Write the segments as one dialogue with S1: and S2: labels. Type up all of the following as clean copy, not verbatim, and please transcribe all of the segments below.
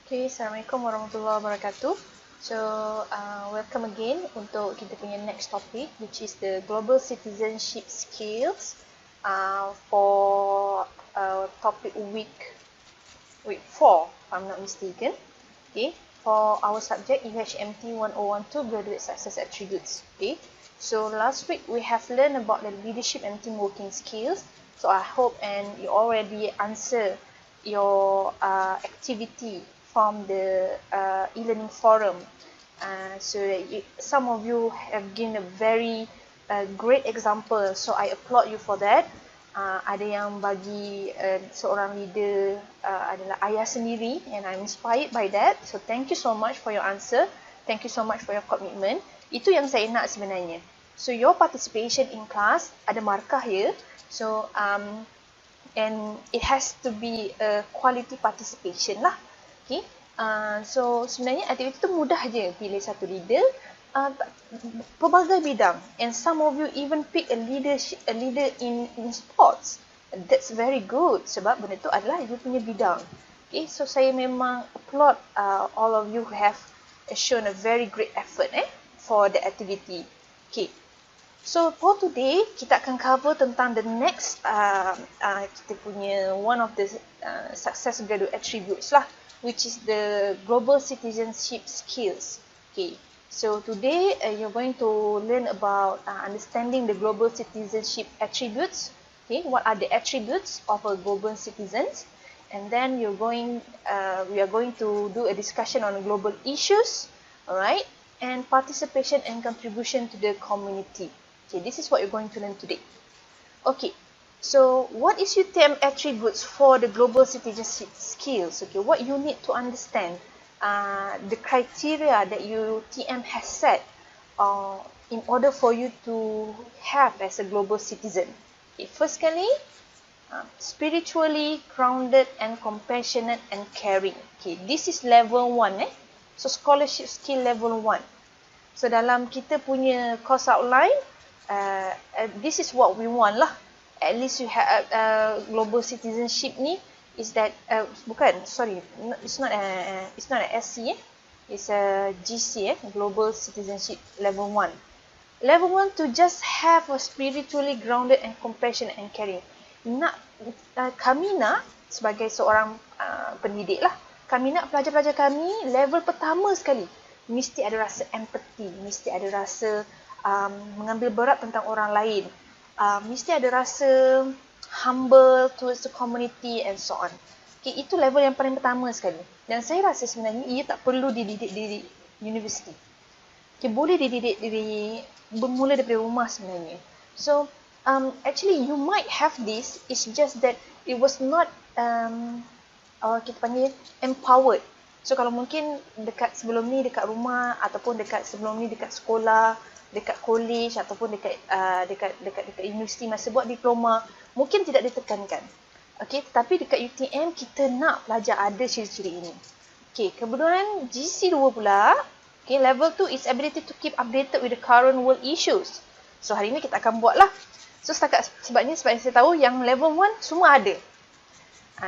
S1: Okay, Assalamualaikum warahmatullahi wabarakatuh. So, welcome again untuk kita punya next topic, which is the global citizenship skills for topic week 4, if I'm not mistaken. Okay, for our subject UHMT 1012 Graduate Success Attributes. Okay, so last week we have learned about the leadership and team working skills. So I hope and you already answer your activity from the e-learning forum, so that some of you have given a very great example, so I applaud you for that. Ada yang bagi seorang leader adalah ayah sendiri, and I'm inspired by that, so thank you so much for your answer, thank you so much for your commitment. Itu yang saya nak sebenarnya. So your participation in class ada markah ya, so and it has to be a quality participation lah. Okay, so sebenarnya aktiviti itu mudah je, pilih satu leader, pelbagai bidang, and some of you even pick a leader in sports. That's very good sebab benda tu adalah you punya bidang. Okay, so saya memang applaud all of you who have shown a very great effort for the activity. Okay, so for today kita akan cover tentang the next kita punya one of the success graduate attributes lah, which is the global citizenship skills. Okay, so today you're going to learn about understanding the global citizenship attributes. Okay, what are the attributes of a global citizen? And then we are going to do a discussion on global issues, alright, and participation and contribution to the community. Okay, this is what you're going to learn today. Okay, so what is UTM attributes for the global citizenship skills? Okay, what you need to understand, the criteria that UTM has set in order for you to have as a global citizen. Okay, first kali, spiritually grounded and compassionate and caring. Okay, this is level 1 So scholarship skill level 1. So dalam kita punya course outline, this is what we want lah. At least you have global citizenship ni is that it's not a SC it's a GC global citizenship level 1. Level 1 to just have a spiritually grounded and compassionate and caring. Kami nak sebagai seorang pendidik lah, kami nak pelajar-pelajar kami level pertama sekali mesti ada rasa empathy, mesti ada rasa mengambil berat tentang orang lain, mesti ada rasa humble towards the community and so on. Okay, itu level yang paling pertama sekali. Dan saya rasa sebenarnya ia tak perlu dididik di universiti. Okay, boleh dididik bermula daripada rumah sebenarnya. So actually you might have this, it's just that it was not kita panggil empowered. So kalau mungkin dekat sebelum ni dekat rumah, ataupun dekat sebelum ni dekat sekolah, dekat college, ataupun dekat universiti masa buat diploma, mungkin tidak ditekankan. Okey, tetapi dekat UTM kita nak pelajar ada ciri-ciri ini. Okey, kemudian GC2 pula, okay, level 2 is ability to keep updated with the current world issues. So hari ni kita akan buat lah. So sebab saya tahu yang level 1 semua ada.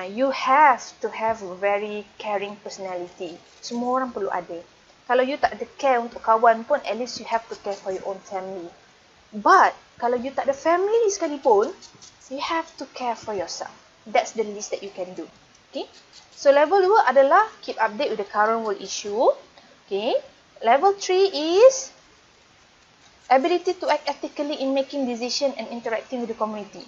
S1: You have to have a very caring personality. Semua orang perlu ada. Kalau you tak ada care untuk kawan pun, at least you have to care for your own family. But kalau you tak ada family sekalipun, you have to care for yourself. That's the least that you can do. Okay? So level 2 adalah keep update with the current world issue. Okay? Level 3 is ability to act ethically in making decision and interacting with the community.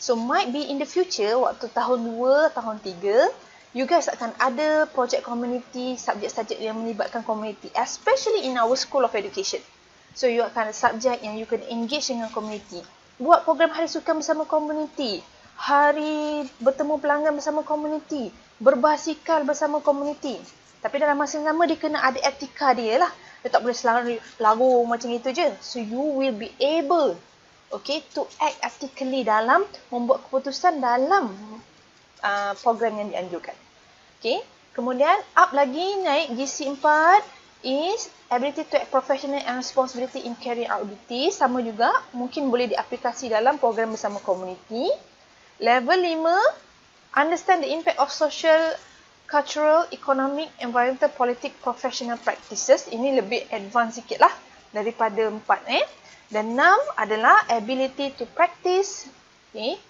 S1: So might be in the future, waktu tahun 2, tahun 3, you guys akan ada project community, subjek-subjek yang melibatkan community, especially in our school of education. So you akan ada subjek yang you can engage dengan community. Buat program hari sukan bersama community, hari bertemu pelanggan bersama community, berbasikal bersama community. Tapi dalam masa yang sama dia kena ada etika dia lah. Dia tak boleh selalu macam itu je. So you will be able, okay, to act ethically dalam membuat keputusan dalam program yang dianjurkan. Okay, kemudian up lagi naik GC4 is ability to act professional and responsibility in carrying out duties. Sama juga, mungkin boleh diaplikasi dalam program bersama community. Level 5, understand the impact of social cultural, economic, environmental, politic, professional practices. Ini lebih advance sikit lah daripada 4. Dan 6 adalah ability to practice. Okay.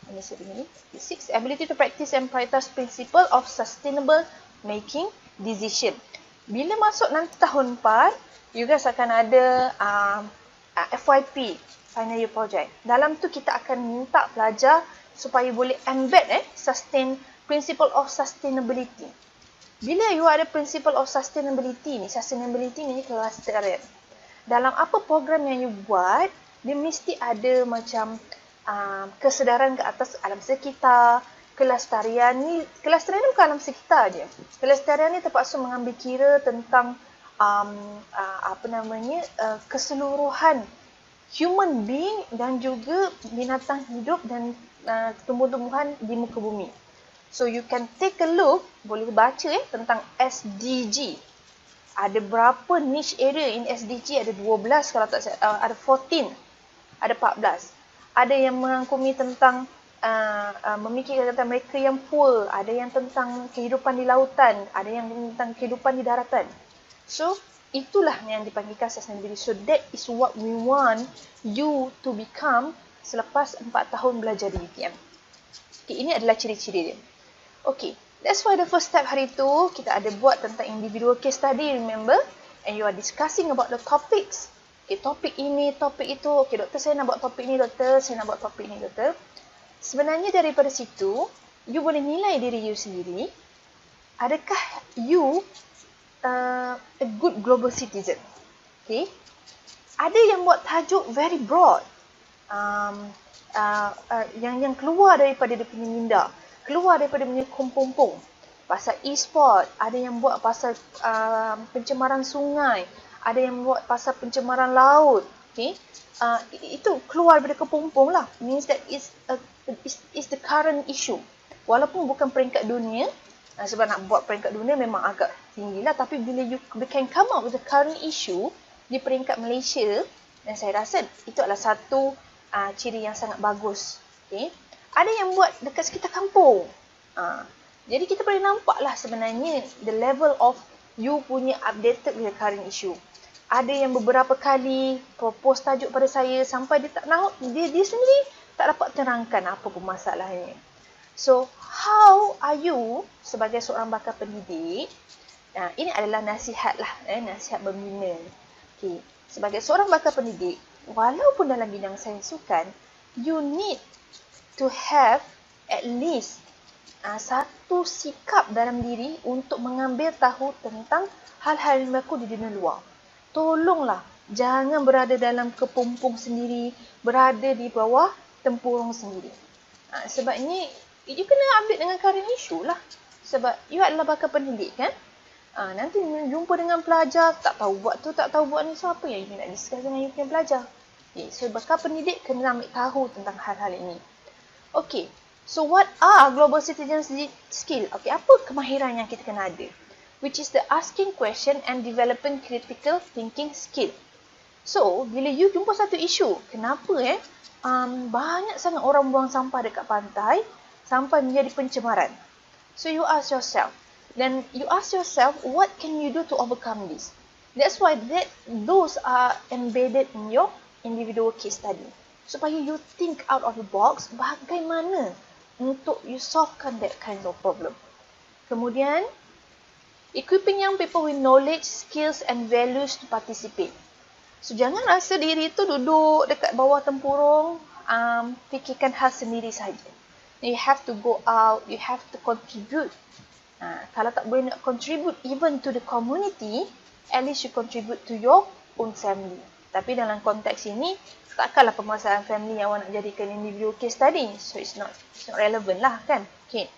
S1: Ini saya begini. 6, ability to practice and prioritize principle of sustainable making decision. Bila masuk nanti tahun 4, you guys akan ada FYP, final year project. Dalam tu kita akan minta pelajar supaya boleh embed principle of sustainability. Bila you ada principle of sustainability ni kelestarian. Dalam apa program yang you buat, dia mesti ada macam kesedaran ke atas alam sekitar. Kelestarian ni bukan alam sekitar je. Kelestarian ni terpaksa mengambil kira tentang keseluruhan human being dan juga binatang hidup dan tumbuh-tumbuhan di muka bumi. So you can take a look, boleh baca tentang SDG. Ada berapa niche area in SDG? Ada 12 kalau tak salah, ada 14, ada 14. Ada yang merangkumi tentang memikirkan tentang mereka yang poor, ada yang tentang kehidupan di lautan, ada yang tentang kehidupan di daratan. So, itulah yang dipanggilkan sustainability. So, that is what we want you to become selepas 4 tahun belajar di UTM. Okay, ini adalah ciri-ciri dia. Okay, that's why the first step hari tu, kita ada buat tentang individual case study, remember? And you are discussing about the topics. Okay, topik ini, topik itu. Okay, doktor, saya nak buat topik ini, doktor. Saya nak buat topik ini, doktor. Sebenarnya daripada situ, you boleh nilai diri you sendiri. Adakah you a good global citizen? Okay. Ada yang buat tajuk very broad. Yang keluar daripada dia punya minda. Keluar daripada dia punya kompompong. Pasal e-sport. Ada yang buat pasal pencemaran sungai. Ada yang buat pasal pencemaran laut. Okay. Itu keluar daripada kepompong lah. Means that is the current issue. Walaupun bukan peringkat dunia. Sebab nak buat peringkat dunia memang agak tinggi lah. Tapi bila you can come up with the current issue di peringkat Malaysia. Dan saya rasa itu adalah satu ciri yang sangat bagus. Okay. Ada yang buat dekat sekitar kampung. Jadi kita boleh nampak lah sebenarnya the level of you punya updated with the current issue. Ada yang beberapa kali propose tajuk pada saya sampai dia tak nak, dia sendiri tak dapat terangkan apa pun masalahnya. So, how are you sebagai seorang bakal pendidik? Ini adalah nasihat lah, nasihat membina. Okay. Sebagai seorang bakal pendidik, walaupun dalam bidang sains sukan, you need to have at least satu sikap dalam diri untuk mengambil tahu tentang hal-hal yang berlaku di dunia luar. Tolonglah, jangan berada dalam kepompong sendiri, berada di bawah tempurung sendiri. Sebabnya, you kena update dengan current issue lah. Sebab you adalah bakal pendidik kan? Nanti jumpa dengan pelajar, tak tahu buat tu, tak tahu buat ni. So, apa yang you nak discuss dengan you punya pelajar? Okay, so, bakal pendidik kena ambil tahu tentang hal-hal ini. Okay, so what are global citizenship skill? Okay, apa kemahiran yang kita kena ada? Which is the asking question and developing critical thinking skill. So, bila you jumpa satu isu, kenapa banyak sangat orang buang sampah dekat pantai sampai menjadi pencemaran? So, you ask yourself. Then, you ask yourself, what can you do to overcome this? That's why those are embedded in your individual case study. Supaya you think out of the box, bagaimana untuk you solvekan that kind of problem. Kemudian, equipping young people with knowledge, skills and values to participate. So, jangan rasa diri tu duduk dekat bawah tempurung, fikirkan hal sendiri saja. You have to go out, you have to contribute. Kalau tak boleh nak contribute even to the community, at least you contribute to your own family. Tapi dalam konteks ini, takkanlah permasalahan family yang awak nak jadikan individual case study. So, it's not relevant lah kan. Okay.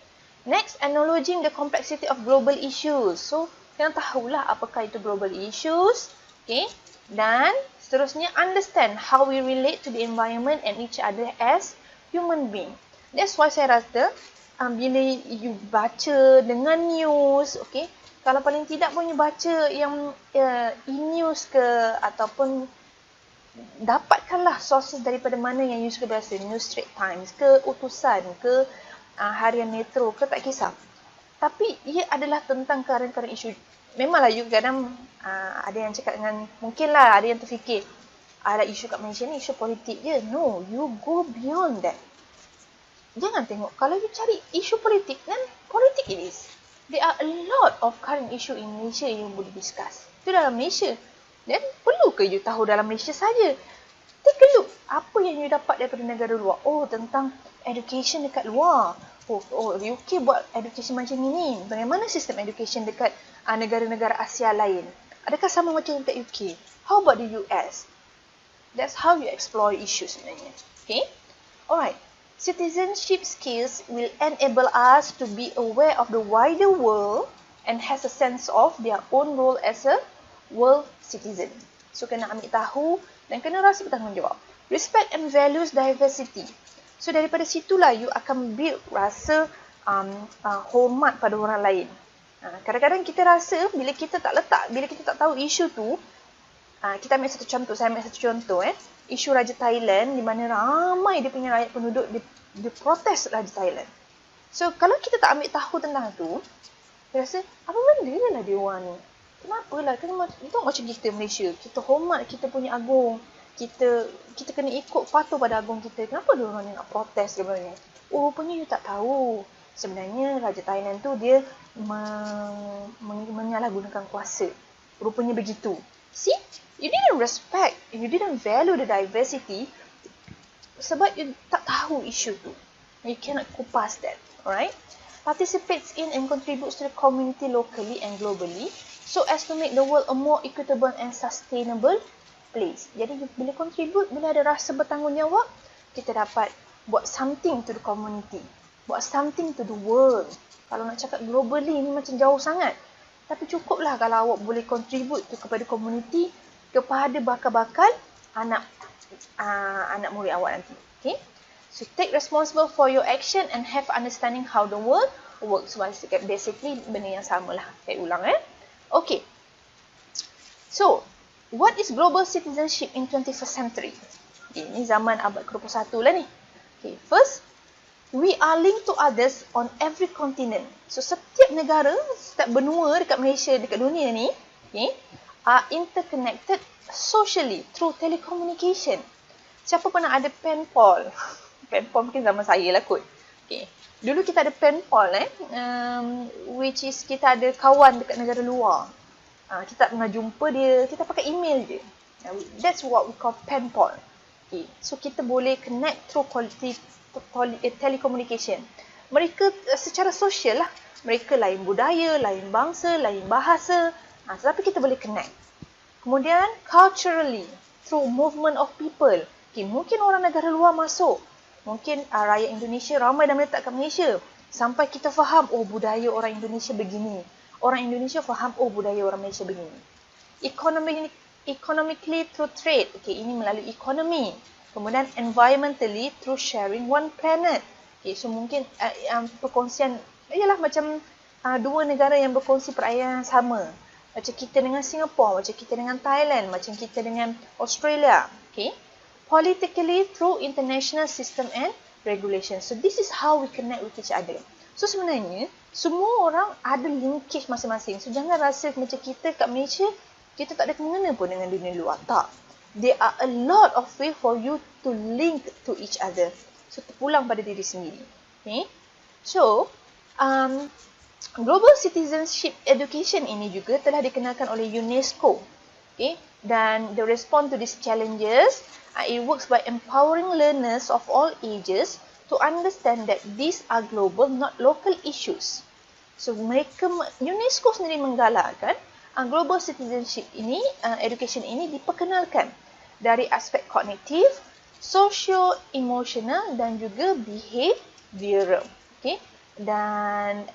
S1: Next, acknowledging the complexity of global issues. So, kena tahulah apakah itu global issues. Okay. Dan seterusnya, understand how we relate to the environment and each other as human being. That's why saya rasa, bila you baca dengan news, okay, kalau paling tidak pun you baca yang e-news ke ataupun dapatkanlah sources daripada mana yang you suka baca, News Straits Times ke, Utusan ke, Harian Metro ke, tak kisah. Tapi ia adalah tentang current isu. Memanglah you kadang ada yang cakap dengan, mungkinlah ada yang terfikir, ada isu kat Malaysia ni isu politik je. No, you go beyond that. Jangan tengok, kalau you cari isu politik, then politik it is. There are a lot of current issue in Malaysia yang boleh discuss. Itu dalam Malaysia. Dan perlu ke you tahu dalam Malaysia saja? Take a look, apa yang you dapat daripada negara luar? Oh, tentang education dekat luar. Oh, UK buat education macam ini. Bagaimana sistem education dekat negara-negara Asia lain? Adakah sama macam dekat UK? How about the US? That's how you explore issues sebenarnya. Okay? Alright. Citizenship skills will enable us to be aware of the wider world and has a sense of their own role as a world citizen. So, kena ambil tahu dan kena rasa bertanggungjawab. Respect and values diversity. So, daripada situlah you akan build rasa hormat pada orang lain. Kadang-kadang kita rasa bila kita tak tahu isu tu, kita ambil satu contoh, saya ambil satu contoh isu Raja Thailand di mana ramai dia punya rakyat penduduk dia protes Raja Thailand. So kalau kita tak ambil tahu tentang tu, dia rasa apa benda lah dia orang ni. Kenapalah? Kan itu macam kita Malaysia, kita hormat kita punya agung. Kita kena ikut patuh pada agung kita. Kenapa dia orang ni nak protes sebenarnya? Oh, rupanya you tak tahu. Sebenarnya Raja Thailand tu dia menyalahgunakan kuasa. Rupanya begitu. See? You didn't respect, you didn't value the diversity sebab you tak tahu isu tu. You cannot kupas that, alright? Participates in and contributes to the community locally and globally so as to make the world a more equitable and sustainable place. Jadi bila contribute, bila ada rasa bertanggungjawab, kita dapat buat something to the community, buat something to the world. Kalau nak cakap globally ni macam jauh sangat. Tapi cukuplah kalau awak boleh contribute tu kepada community, kepada bakal-bakal anak murid awak nanti. Okay? So take responsible for your action and have understanding how the world works. Basically benda yang samalah. Saya ulang Okay. So, what is global citizenship in 21st century? Okay, ini zaman abad ke-21 lah ni. Okay, first, we are linked to others on every continent. So, setiap negara, setiap benua dekat Malaysia, dekat dunia ni, okay, are interconnected socially through telecommunication. Siapa pernah ada pen pal? Pen pal mungkin zaman saya lah kot. Okay. Dulu kita ada pen pal which is kita ada kawan dekat negara luar. Kita tak pernah jumpa dia, kita pakai email je. That's what we call pen pal. Okay. So kita boleh connect through telecommunication. Mereka secara sosial lah. Mereka lain budaya, lain bangsa, lain bahasa. Tetapi kita boleh connect. Kemudian, culturally, through movement of people. Okay, mungkin orang negara luar masuk. Mungkin rakyat Indonesia ramai dah meletak kat Malaysia. Sampai kita faham, oh budaya orang Indonesia begini. Orang Indonesia faham, oh budaya orang Malaysia begini. Economically through trade. Okay, ini melalui ekonomi. Kemudian, environmentally through sharing one planet. Okay, so mungkin perkongsian, ialah macam dua negara yang berkongsi perairan yang sama. Macam kita dengan Singapore, macam kita dengan Thailand, macam kita dengan Australia. Okay? Politically through international system and regulation. So this is how we connect with each other. So sebenarnya, semua orang ada linkage masing-masing. So jangan rasa macam kita kat Malaysia, kita tak ada kena pun dengan dunia luar. Tak. There are a lot of way for you to link to each other. So terpulang pada diri sendiri. Okay? So, global citizenship education ini juga telah dikenalkan oleh UNESCO. Okay? Dan the response to these challenges, it works by empowering learners of all ages to understand that these are global, not local issues. So UNESCO sendiri menggalakkan global citizenship ini, education ini diperkenalkan dari aspek kognitif, socio-emotional dan juga behavioral. Okay? Dan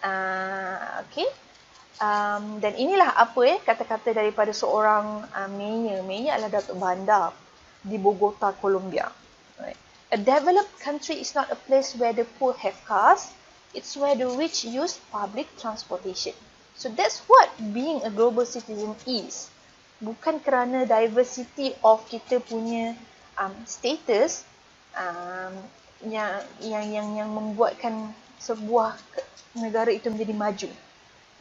S1: dan inilah apa kata-kata daripada seorang mayor. Mayor adalah Datuk Bandar di Bogota, Colombia. Right. A developed country is not a place where the poor have cars. It's where the rich use public transportation. So that's what being a global citizen is. Bukan kerana diversity of kita punya status yang membuatkan sebuah negara itu menjadi maju.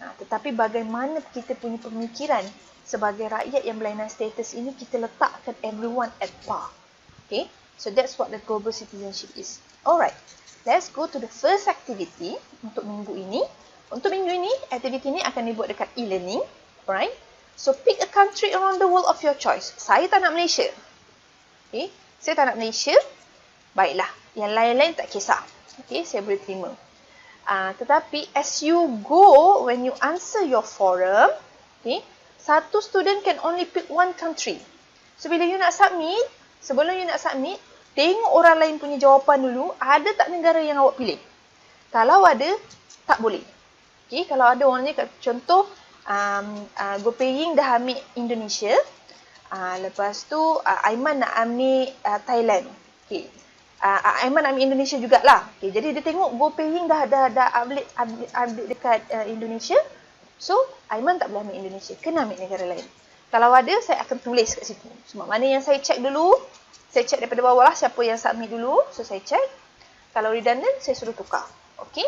S1: Tetapi bagaimana kita punya pemikiran sebagai rakyat yang berlainan status ini, kita letakkan everyone at par. Okay, so that's what the global citizenship is. Alright, let's go to the first activity untuk minggu ini. Untuk minggu ini, aktiviti ini akan dibuat dekat e-learning. Alright, so pick a country around the world of your choice. Saya tak nak Malaysia. Okay, saya tak nak Malaysia. Baiklah, yang lain-lain tak kisah. Okay, saya boleh terima. Tetapi as you go, when you answer your forum, okay, satu student can only pick one country. So bila you nak submit, sebelum you nak submit, tengok orang lain punya jawapan dulu, ada tak negara yang awak pilih. Kalau ada, tak boleh. Okay, kalau ada orangnya, contoh, Gopeying dah ambil Indonesia, lepas tu Aiman nak ambil Thailand. Okay. Aiman ambil Indonesia jugalah. Okay, jadi dia tengok Gopeying dah update dekat Indonesia. So, Aiman tak boleh ambil Indonesia. Kena ambil negara lain. Kalau ada, saya akan tulis kat situ. Cuma mana yang saya check dulu, saya check daripada bawah lah siapa yang submit dulu. So, saya check. Kalau redundant, saya suruh tukar. Okay.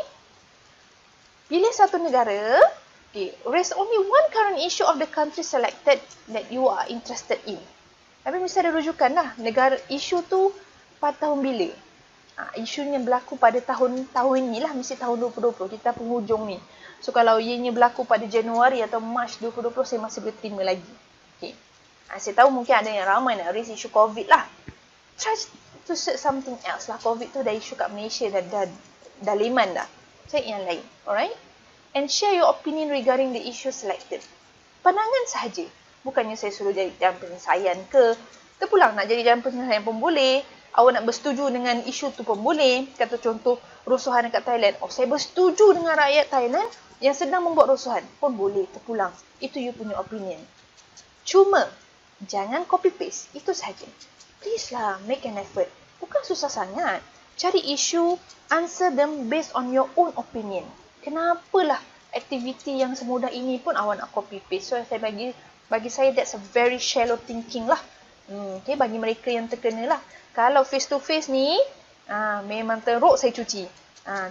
S1: Pilih satu negara. Okay. Raise only one current issue of the country selected that you are interested in. Tapi mesti ada rujukan lah. Negara isu tu pada tahun bila? Isunya berlaku pada tahun ni lah, mesti tahun 2020, kita penghujung ni. So kalau ianya berlaku pada Januari atau Mac 2020, saya masih boleh terima lagi. Okay. Saya tahu mungkin ada yang ramai nak raise isu COVID lah. Try to search something else lah. COVID tu dah isu kat Malaysia, dah leman dah. Cari yang lain. Alright? And share your opinion regarding the issue selected. Pandangan sahaja. Bukannya saya suruh jadi jalan penyelesaian ke. Terpulang nak jadi jalan penyelesaian pun boleh. Awak nak bersetuju dengan isu tu pun boleh. Kata contoh, rusuhan dekat Thailand. Saya bersetuju dengan rakyat Thailand yang sedang membuat rusuhan. Pun boleh, terpulang. Itu you punya opinion. Cuma, jangan copy paste. Itu sahaja. Please lah, make an effort. Bukan susah sangat. Cari isu, answer them based on your own opinion. Kenapalah aktiviti yang semudah ini pun awak nak copy paste. So, saya bagi saya, that's a very shallow thinking lah. Okay, bagi mereka yang terkena lah. Kalau face to face ni, memang teruk saya cuci.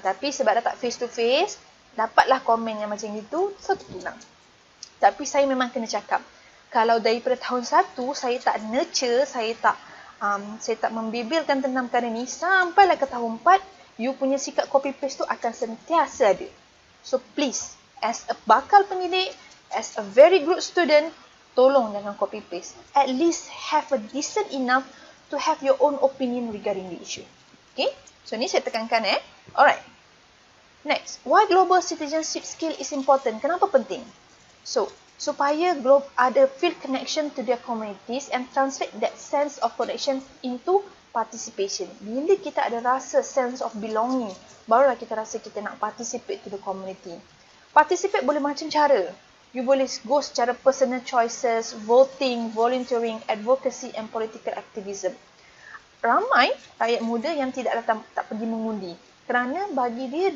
S1: Tapi sebab dah tak face to face, dapatlah komen yang macam itu, satu pulang. Tapi saya memang kena cakap. Kalau daripada tahun 1, saya tak nurture, saya tak membibilkan tentang perkara ni, sampailah ke tahun 4, you punya sikap copy paste tu akan sentiasa ada. So please, as a bakal pendidik, as a very good student, tolong jangan copy paste. At least have a decent enough to have your own opinion regarding the issue. Okay? So ni saya tekankan Alright. Next, why global citizenship skill is important? Kenapa penting? So, supaya ada feel connection to their communities and translate that sense of connection into participation. Bila kita ada rasa sense of belonging, barulah kita rasa kita nak participate to the community. Participate boleh macam cara. You boleh go secara personal choices, voting, volunteering, advocacy and political activism. Ramai rakyat muda yang tak pergi mengundi. Kerana bagi dia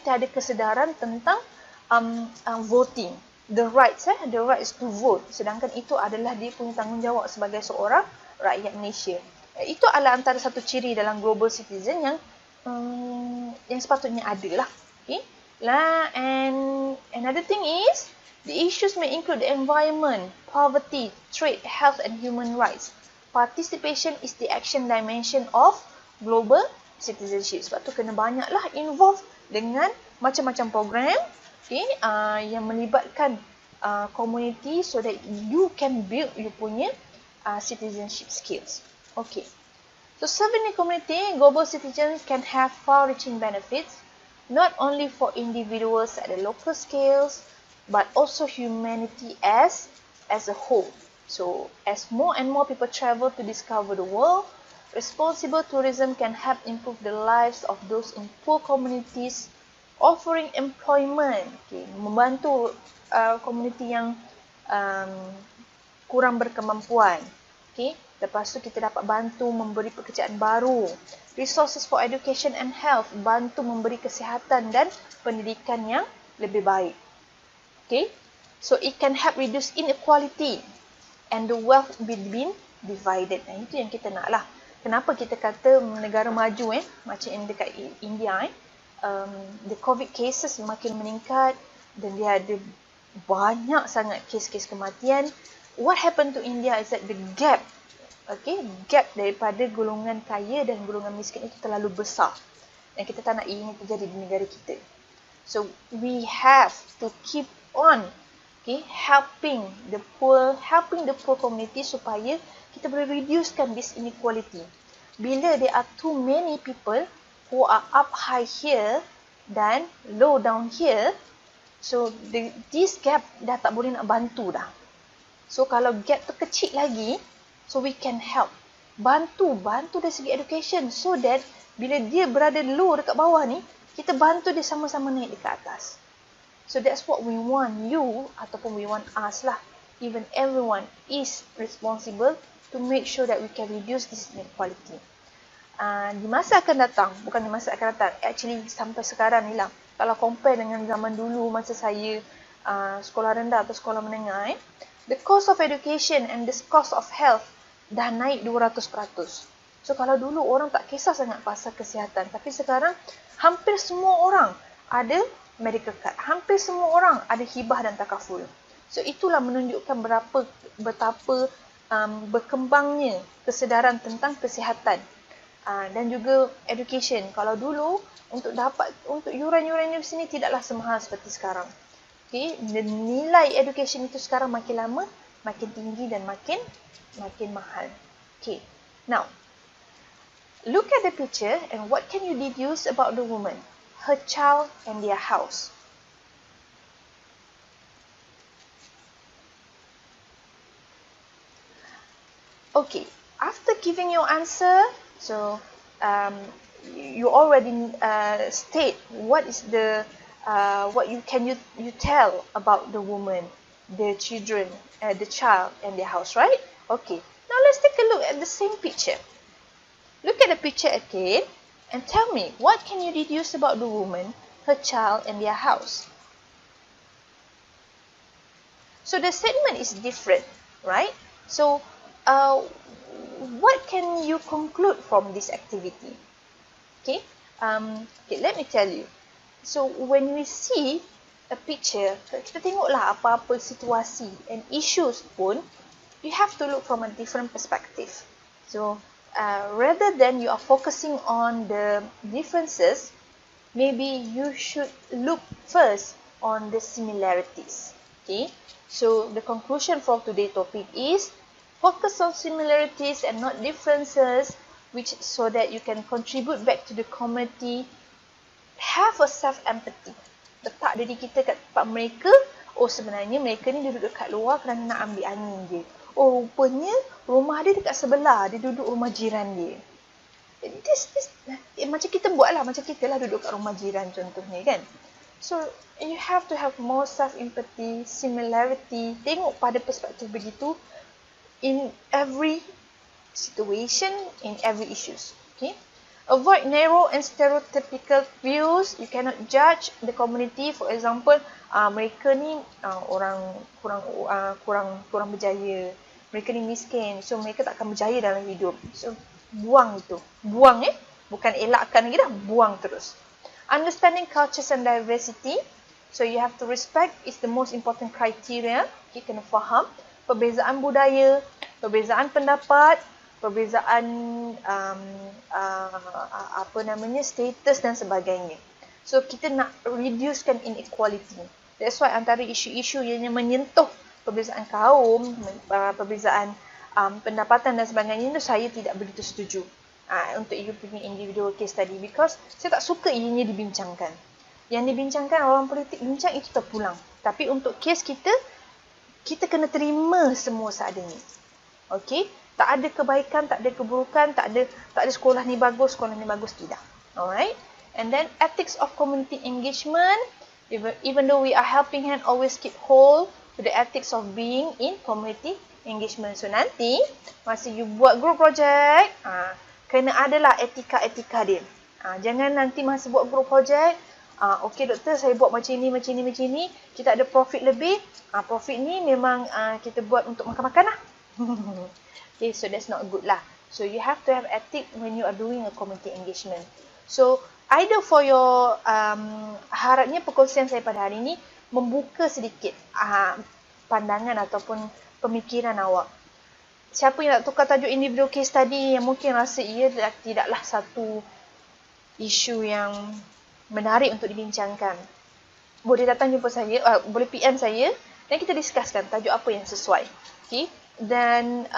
S1: tiada kesedaran tentang voting. The rights to vote. Sedangkan itu adalah dia punya tanggungjawab sebagai seorang rakyat Malaysia. Itu adalah antara satu ciri dalam global citizen yang sepatutnya ada lah. Okay? And another thing is, the issues may include the environment, poverty, trade, health and human rights. Participation is the action dimension of global citizenship. Sebab tu kena banyaklah involve dengan macam-macam program yang melibatkan community so that you can build you punya citizenship skills. Okay. So serving the community, global citizens can have far-reaching benefits, not only for individuals at the local scales, but also humanity as a whole. So, as more and more people travel to discover the world, responsible tourism can help improve the lives of those in poor communities, offering employment, membantu komuniti yang kurang berkemampuan. Lepas tu kita dapat bantu memberi pekerjaan baru. Resources for education and health, bantu memberi kesihatan dan pendidikan yang lebih baik. So it can help reduce inequality and the wealth being divided. Itu yang kita nak lah. Kenapa kita kata negara maju macam yang dekat India the COVID cases makin meningkat dan dia ada banyak sangat kes-kes kematian. What happened to India is that the gap, gap daripada golongan kaya dan golongan miskin itu terlalu besar. Dan kita tak nak ini terjadi di negara kita. So we have to keep on helping the poor community supaya kita boleh reducekan this inequality. Bila there are too many people who are up high here dan low down here, so this gap dah tak boleh nak bantu dah. So kalau gap tu kecil lagi, so we can help. Bantu dari segi education so that bila dia berada low dekat bawah ni, kita bantu dia sama-sama naik dekat atas. So that's what we want you ataupun we want us lah. Even everyone is responsible to make sure that we can reduce this inequality. Di masa akan datang, bukan di masa akan datang, actually sampai sekarang ni lah. Kalau compare dengan zaman dulu masa saya sekolah rendah atau sekolah menengah, the cost of education and the cost of health dah naik 200%. So kalau dulu orang tak kisah sangat pasal kesihatan, tapi sekarang hampir semua orang ada medical card. Hampir semua orang ada hibah dan takaful. So itulah menunjukkan betapa berkembangnya kesedaran tentang kesihatan dan juga education. Kalau dulu untuk yuran-yuran di sini tidaklah semahal seperti sekarang. Nilai education itu sekarang makin lama makin tinggi dan makin mahal. Now look at the picture and what can you deduce about the woman, her child and their house? Okay, after giving your answer, so you already state what is the what you tell about the woman, the children, the child and their house, right? Okay, now let's take a look at the same picture. Look at the picture again and tell me what can you deduce about the woman, her child and their house? So the statement is different, right? So what can you conclude from this activity? Okay, let me tell you. So when we see a picture, kita tengoklah apa-apa situasi and issues pun, you have to look from a different perspective. So rather than you are focusing on the differences, maybe you should look first on the similarities. Okay, so the conclusion for today's topic is focus on similarities and not differences, so that you can contribute back to the community. Have a self-empathy. Letak diri kita kat tempat mereka. Oh, sebenarnya mereka ni duduk dekat luar kerana nak ambil angin je. Oh, rupanya rumah dia dekat sebelah. Dia duduk rumah jiran dia. Macam kita buat lah. Macam kita lah duduk kat rumah jiran contohnya kan. So, you have to have more self-empathy, similarity. Tengok pada perspektif begitu. In every situation, in every issues. Okay. Avoid narrow and stereotypical views. You cannot judge the community. For example, mereka ni orang kurang berjaya. Mereka ni miskin. So mereka takkan berjaya dalam hidup. So buang itu. Buang bukan elakkan lagi dah. Buang terus. Understanding cultures and diversity. So you have to respect is the most important criteria. You kena faham perbezaan budaya, perbezaan pendapat, perbezaan status dan sebagainya. So kita nak reducekan inequality. That's why antara isu-isu yang menyentuh perbezaan kaum, perbezaan pendapatan dan sebagainya itu saya tidak begitu setuju untuk you punya individual case study, because saya tak suka ianya dibincangkan. Yang dibincangkan orang politik bincang itu terpulang. Tapi untuk case kita kena terima semua seadanya. Okay? Tak ada kebaikan, tak ada keburukan, tak ada sekolah ni bagus, tidak. Alright? And then ethics of community engagement. Even though we are helping hand, always keep hold to the ethics of being in community engagement. So nanti masa you buat group project, kena adalah etika-etika dia. Jangan nanti masa buat group project, okey doktor, saya buat macam ni, kita ada profit lebih. Profit ni memang kita buat untuk makan-makan lah. Okay, so that's not good lah. So you have to have ethic when you are doing a community engagement. So either for your harapnya perkongsian saya pada hari ini membuka sedikit pandangan ataupun pemikiran awak. Siapa yang nak tukar tajuk individual case study yang mungkin rasa ia tidaklah satu isu yang menarik untuk dibincangkan, boleh datang jumpa saya, boleh PM saya dan kita discusskan tajuk apa yang sesuai. Okay? Dan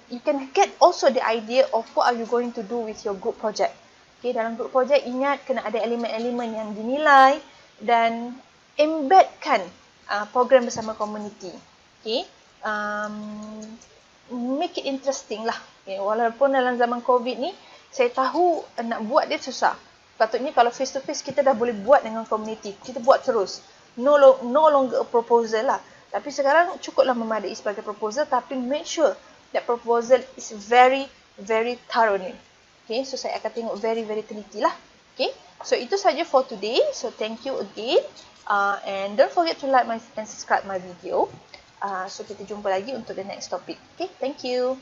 S1: you can get also the idea of what are you going to do with your group project. Okay, dalam group project ingat kena ada elemen-elemen yang dinilai dan embedkan program bersama komuniti. Okay? Make it interesting lah. Okay, walaupun dalam zaman COVID ni, saya tahu nak buat dia susah. Patutnya kalau face to face kita dah boleh buat dengan komuniti. Kita buat terus. No longer a proposal lah. Tapi sekarang cukuplah memadai sebagai proposal, tapi make sure that proposal is very, very thorough ni. Okay, so saya akan tengok very, very teliti lah. Okay, so itu saja for today. So thank you again. And don't forget to like and subscribe my video. So kita jumpa lagi untuk the next topic. Okay, thank you.